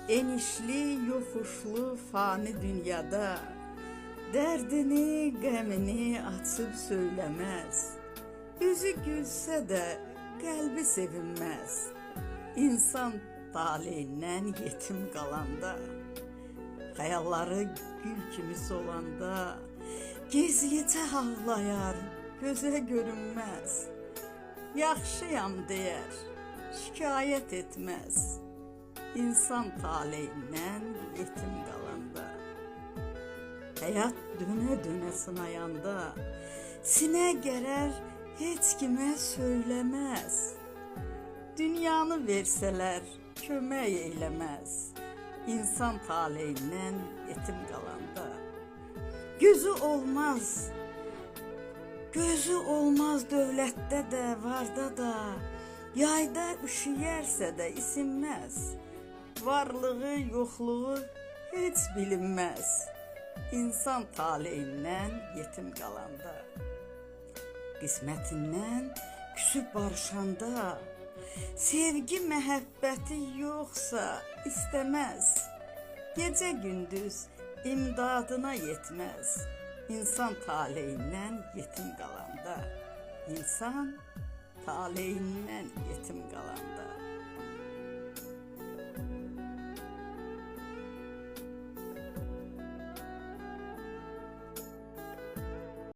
enişli, yokuşlu fani dünyada derdini, qəmini açıb söyləməz. Üzü gülsə də qəlbi sevinməz. İnsan taleyindən yetim qalanda, xəyalları gül kimi solanda, gizlicə ağlayar, gözə görünməz. Yaxşıyam deyər, şikayət etməz. İnsan taleyindən yetim qalanda, həyat dönə-dönə sınayanda, sinə gərər, heç kimə söyləməz. Dünyanı versələr, kömək eyləməz. İnsan taleyindən yetim qalanda, gözü olmaz dövlətdə də, varda da, yayda üşüyərsə də isinməz. Varlığı, yoxluğu heç bilinməz. İnsan taleyindən yetim qalanda, qismətindən küsüb barışanda, sevgi, məhəbbəti yoxsa istəməz. Gecə gündüz imdadına yetməz. İnsan taleyindən yetim qalanda, insan taleyindən yetim qalanda.